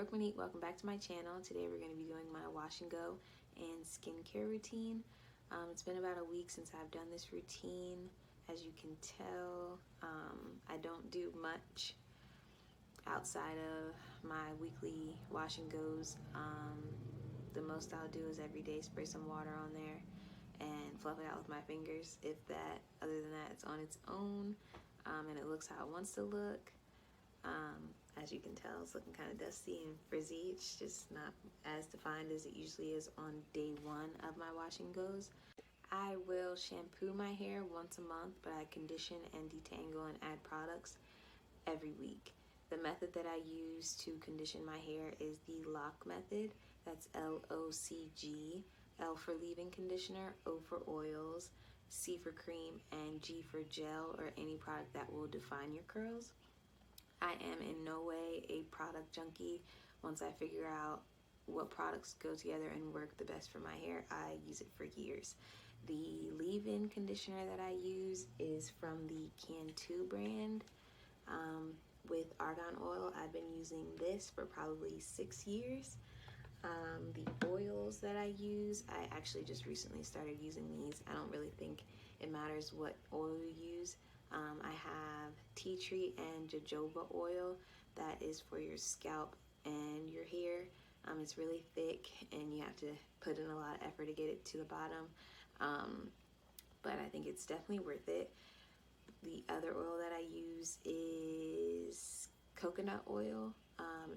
Brooke Monique. Welcome back to my channel. Today we're going to be doing my wash and go and skincare routine. It's been about a week since I've done this routine. As you can tell, I don't do much outside of my weekly wash and goes. The most I'll do is every day spray some water on there and fluff it out with my fingers, if that. Other than that, it's on its own, and it looks how it wants to look. As you can tell, it's looking kind of dusty and frizzy. It's just not as defined as it usually is on day one of my wash and goes. I will shampoo my hair once a month, but I condition and detangle and add products every week. The method that I use to condition my hair is the lock method. That's LOCG. L for leave-in conditioner, O for oils, C for cream, and G for gel or any product that will define your curls. I am in no way a product junkie. Once I figure out what products go together and work the best for my hair, I use it for years. The leave-in conditioner that I use is from the Cantu brand with argan oil. I've been using this for probably 6 years. The oils that I use, I actually just recently started using these. I don't really think it matters what oil you use. I have Tree and Jojoba Oil that is for your scalp and your hair. It's really thick and you have to put in a lot of effort to get it to the bottom, but I think it's definitely worth it. The other oil that I use is coconut oil.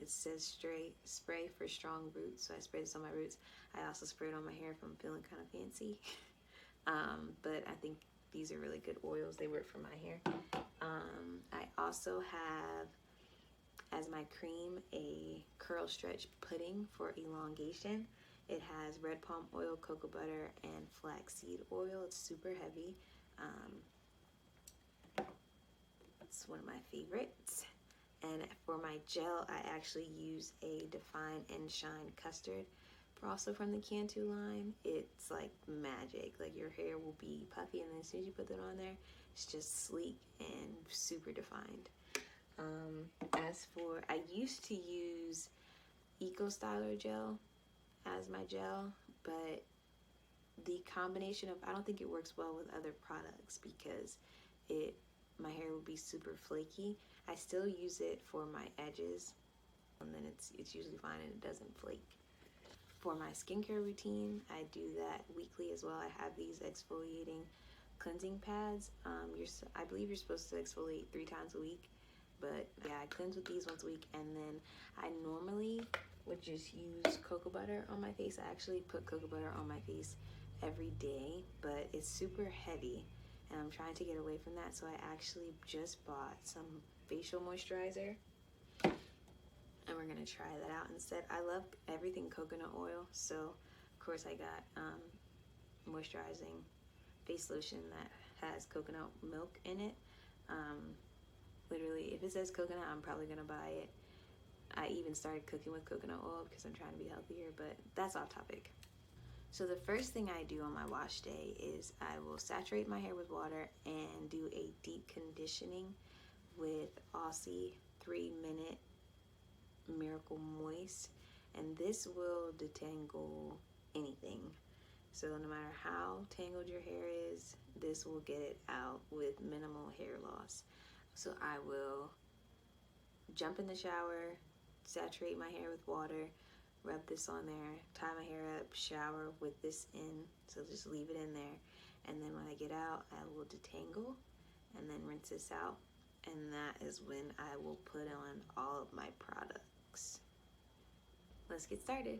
It says spray for strong roots, so I spray this on my roots. I also spray it on my hair if I'm feeling kind of fancy. But I think these are really good oils. They work for my hair. I also have as my cream a curl stretch pudding for elongation. It has red palm oil, cocoa butter, and flaxseed oil. It's super heavy. It's one of my favorites. And for my gel, I actually use a Define and Shine Custard, also from the Cantu line. It's like magic. Like, your hair will be puffy, and then as soon as you put that on there, it's just sleek and super defined. As for, I used to use Eco Styler gel as my gel, but the combination of, I don't think it works well with other products because my hair will be super flaky. I still use it for my edges, and then it's usually fine and it doesn't flake. For my skincare routine, I do that weekly as well. I have these exfoliating cleansing pads. I believe you're supposed to exfoliate 3 times a week, but yeah, I cleanse with these once a week, and then I normally would just use cocoa butter on my face. I actually put cocoa butter on my face every day, but it's super heavy, and I'm trying to get away from that, so I actually just bought some facial moisturizer, and we're gonna try that out instead. I love everything coconut oil, so of course I got moisturizing face lotion that has coconut milk in it. Literally, if it says coconut, I'm probably gonna buy it. I even started cooking with coconut oil because I'm trying to be healthier, but that's off topic. So the first thing I do on my wash day is I will saturate my hair with water and do a deep conditioning with Aussie 3-minute Miracle Moist, and this will detangle anything. So no matter how tangled your hair is, this will get it out with minimal hair loss. So I will jump in the shower, saturate my hair with water, rub this on there, tie my hair up, shower with this in, so just leave it in there, and then when I get out, I will detangle and then rinse this out, and that is when I will put on all of my products. Let's get started.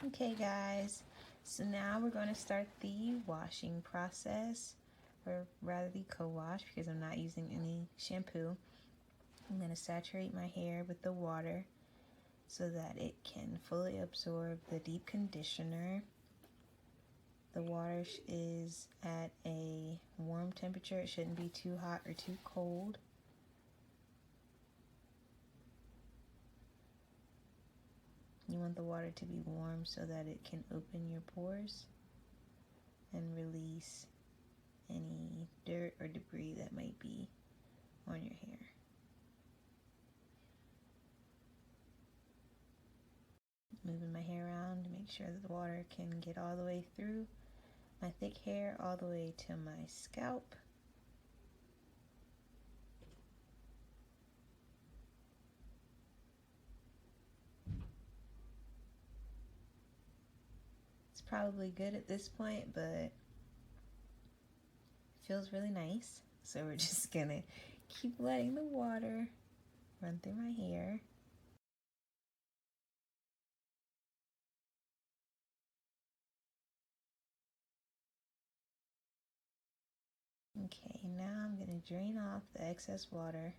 Okay guys, so now we're going to start the washing process, or rather the co-wash, because I'm not using any shampoo. I'm going to saturate my hair with the water so that it can fully absorb the deep conditioner. The water is at a warm temperature. It shouldn't be too hot or too cold. You want the water to be warm so that it can open your pores and release any dirt or debris that might be on your hair. sure that the water can get all the way through my thick hair, all the way to my scalp. It's probably good at this point, but it feels really nice. So we're just gonna keep letting the water run through my hair. Okay, now I'm gonna drain off the excess water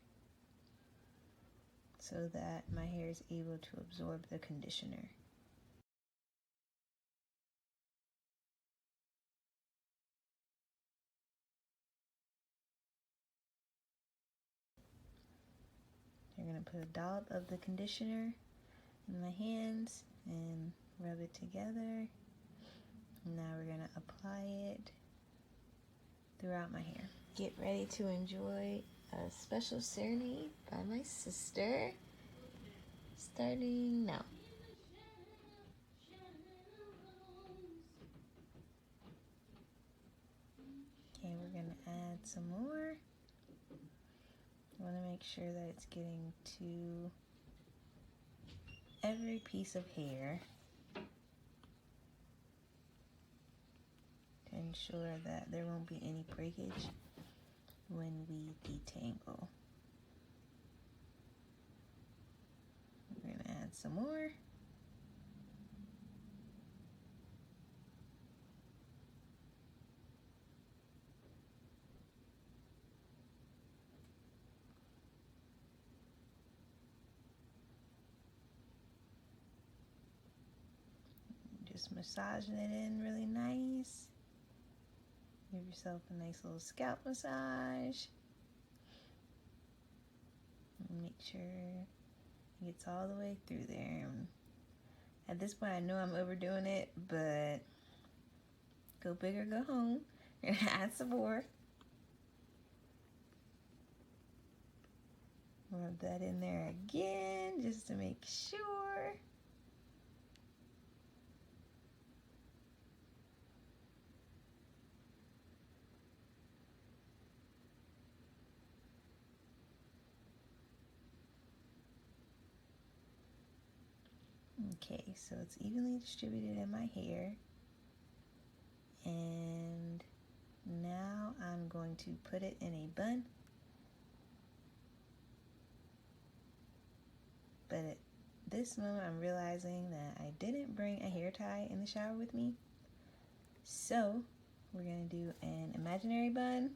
so that my hair is able to absorb the conditioner. You're gonna put a dollop of the conditioner in my hands and rub it together. Now we're gonna apply it throughout my hair. Get ready to enjoy a special serenade by my sister, starting now. Okay, we're gonna add some more. I want to make sure that it's getting to every piece of hair to ensure that there won't be any breakage when we detangle. We're going to add some more. Just massaging it in really nice. Give yourself a nice little scalp massage. And make sure it gets all the way through there. At this point, I know I'm overdoing it, but go big or go home. We're gonna add some more. Rub that in there again just to make sure. Okay, so it's evenly distributed in my hair. And now I'm going to put it in a bun. But at this moment, I'm realizing that I didn't bring a hair tie in the shower with me. So we're going to do an imaginary bun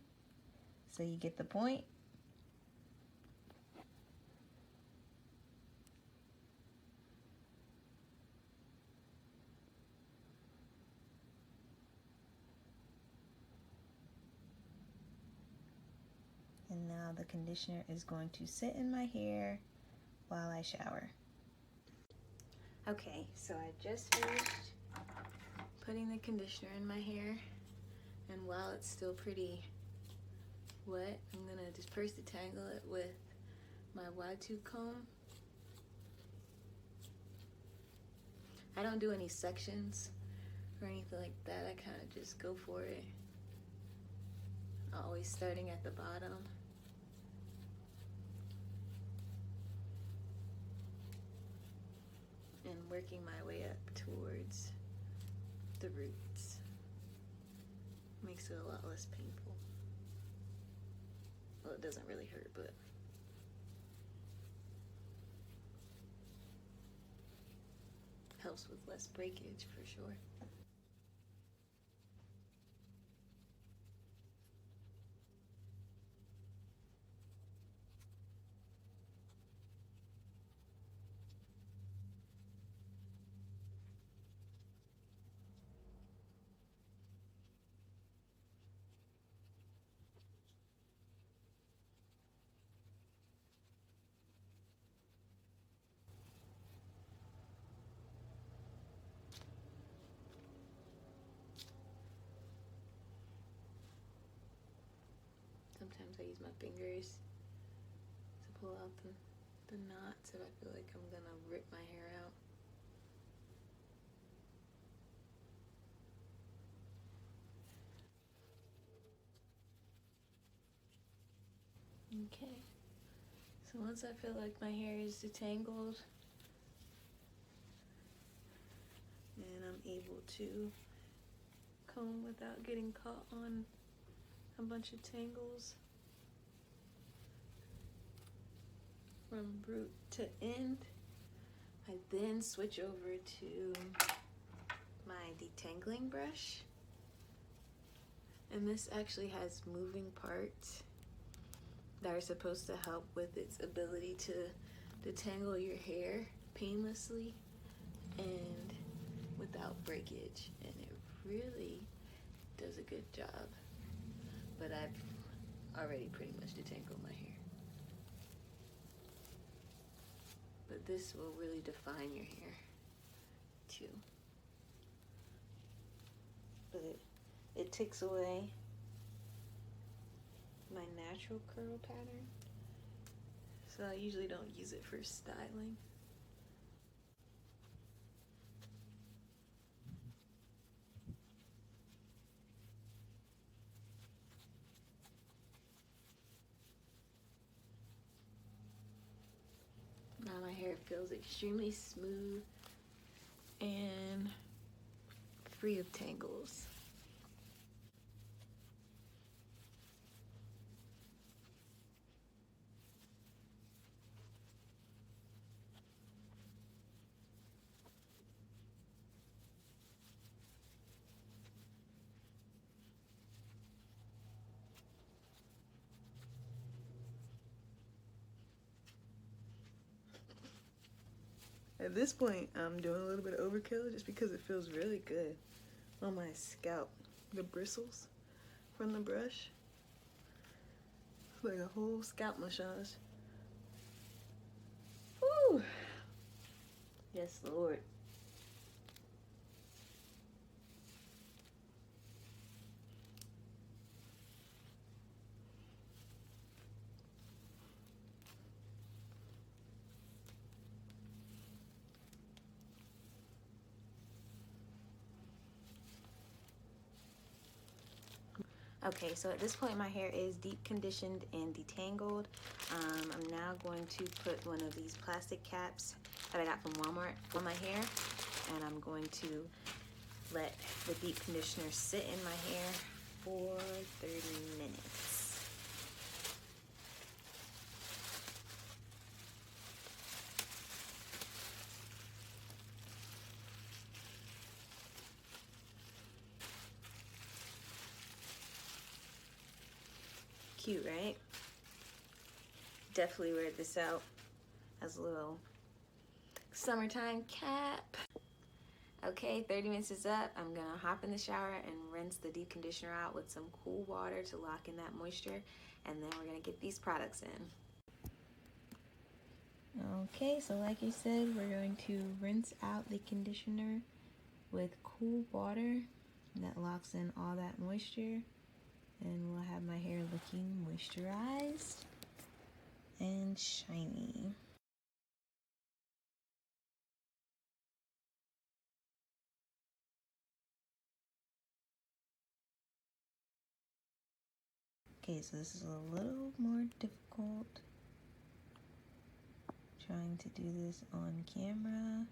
so you get the point. And now the conditioner is going to sit in my hair while I shower. Okay, so I just finished putting the conditioner in my hair, and while it's still pretty wet, I'm gonna disperse detangle it with my wide tooth comb. I don't do any sections or anything like that. I kind of just go for it. Always starting at the bottom. And working my way up towards the roots. Makes it a lot less painful. Well, it doesn't really hurt, but helps with less breakage for sure. Sometimes I use my fingers to pull out the knots if I feel like I'm gonna rip my hair out. Okay, so once I feel like my hair is detangled and I'm able to comb without getting caught on a bunch of tangles from root to end, I then switch over to my detangling brush. And this actually has moving parts that are supposed to help with its ability to detangle your hair painlessly and without breakage. And it really does a good job. But I've already pretty much detangled my hair. But this will really define your hair too. But it takes away my natural curl pattern, so I usually don't use it for styling. Now my hair feels extremely smooth and free of tangles. At this point, I'm doing a little bit of overkill just because it feels really good on my scalp. The bristles from the brush, it's like a whole scalp massage. Woo! Yes, Lord. Okay, so at this point my hair is deep conditioned and detangled. I'm now going to put one of these plastic caps that I got from Walmart on my hair, and I'm going to let the deep conditioner sit in my hair for 30 minutes. Cute, right? Definitely wear this out as a little summertime cap. Okay, 30 minutes is up. I'm gonna hop in the shower and rinse the deep conditioner out with some cool water to lock in that moisture, and then we're gonna get these products in. Okay, so like I said, we're going to rinse out the conditioner with cool water that locks in all that moisture, and we'll have my hair looking moisturized and shiny. Okay, so this is a little more difficult trying to do this on camera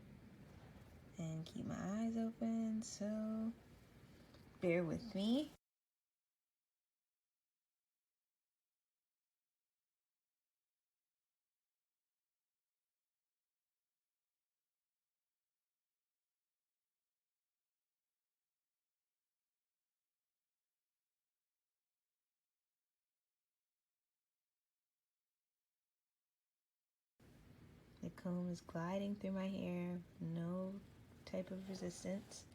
and keep my eyes open, so bear with me. The comb is gliding through my hair, no type of resistance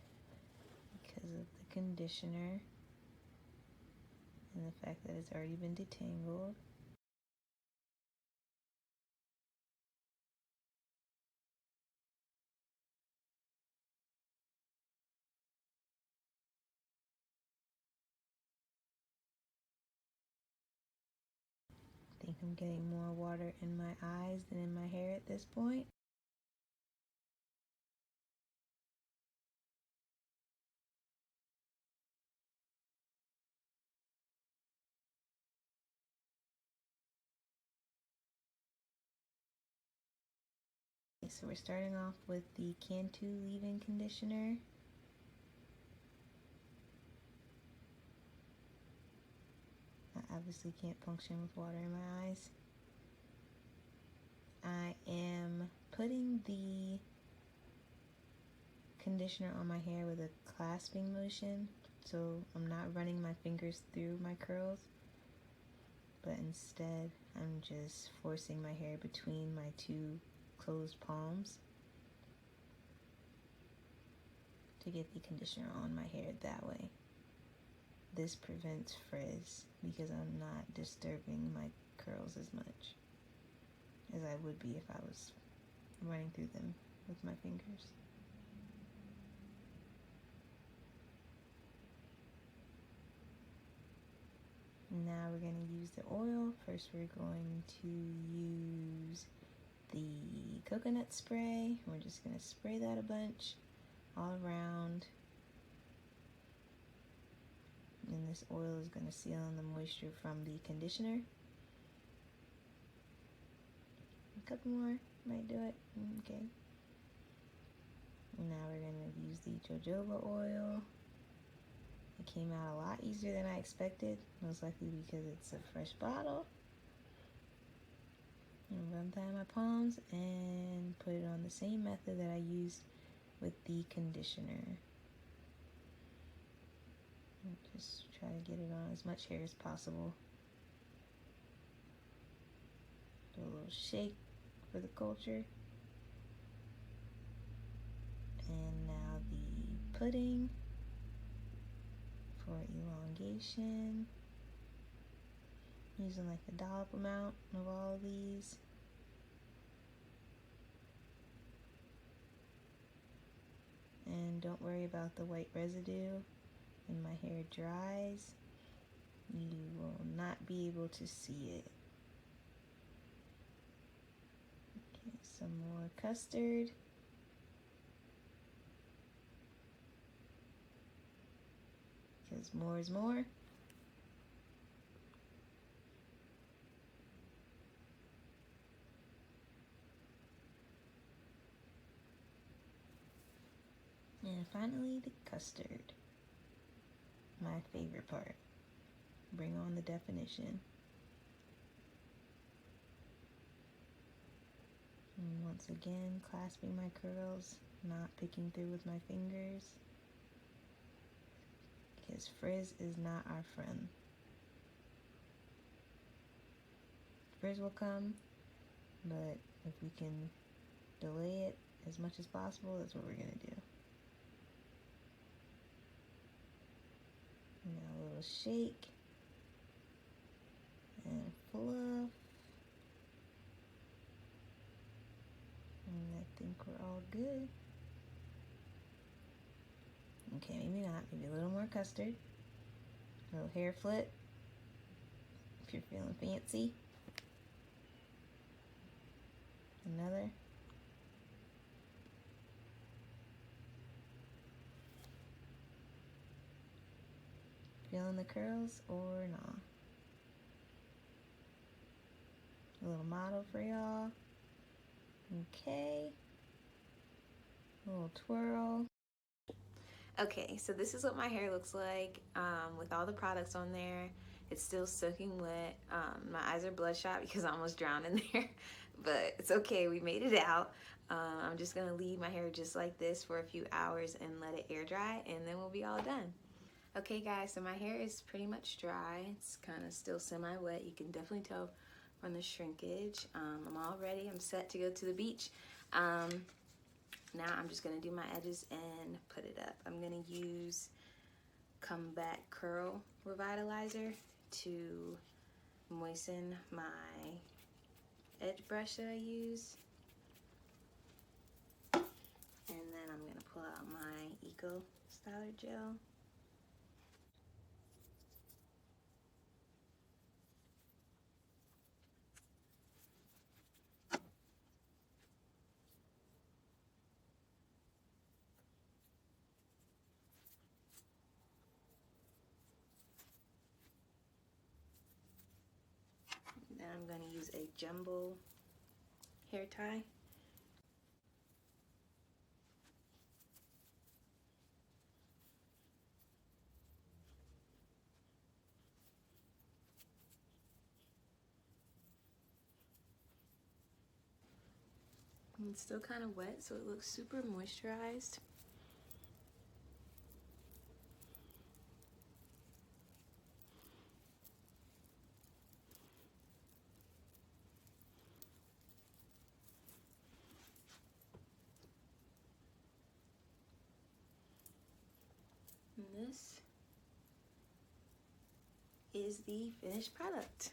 because of the conditioner and the fact that it's already been detangled. I think I'm getting more water in my eyes than in my hair at this point. so we're starting off with the Cantu leave-in conditioner. I obviously can't function with water in my eyes. I am putting the conditioner on my hair with a clasping motion, so I'm not running my fingers through my curls, but instead I'm just forcing my hair between my two closed palms to get the conditioner on my hair that way. This prevents frizz because I'm not disturbing my curls as much as I would be if I was running through them with my fingers. Now we're going to use the oil. First we're going to use the coconut spray. We're just going to spray that a bunch all around. And this oil is going to seal in the moisture from the conditioner. A couple more might do it. Okay. Now we're going to use the jojoba oil. It came out a lot easier than I expected, most likely because it's a fresh bottle. And rub that in my palms and put it on the same method that I used with the conditioner. And just try to get it on as much hair as possible. Do a little shake for the culture. And now the pudding for elongation. Using like a dollop amount of all of these. And don't worry about the white residue. When my hair dries, you will not be able to see it. Okay, some more custard. Because more is more. And finally, the custard. My favorite part. Bring on the definition. And once again, clasping my curls, not picking through with my fingers. Because frizz is not our friend. Frizz will come, but if we can delay it as much as possible, that's what we're going to do. Now a little shake and fluff. And I think we're all good. Okay, maybe not. Maybe a little more custard. A little hair flip if you're feeling fancy. Another. Feeling the curls or not? A little model for y'all. Okay. A little twirl. Okay, so this is what my hair looks like with all the products on there. It's still soaking wet. My eyes are bloodshot because I almost drowned in there, but it's okay, we made it out. I'm just gonna leave my hair just like this for a few hours and let it air dry, and then we'll be all done. Okay guys, so my hair is pretty much dry. It's kind of still semi-wet. You can definitely tell from the shrinkage. I'm all ready. I'm set to go to the beach. Now I'm just going to do my edges and put it up. I'm going to use Comeback Curl Revitalizer to moisten my edge brush that I use. And then I'm going to pull out my Eco Styler Gel. Then I'm going to use a jumbo hair tie. It's still kind of wet, so it looks super moisturized. And this is the finished product.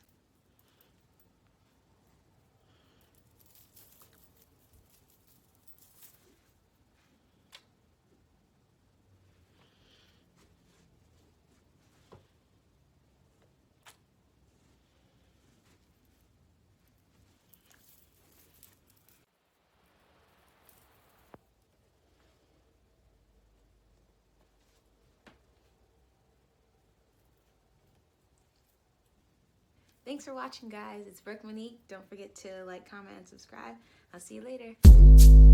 Thanks for watching, guys. It's Brooke Monique. Don't forget to like, comment, and subscribe. I'll see you later.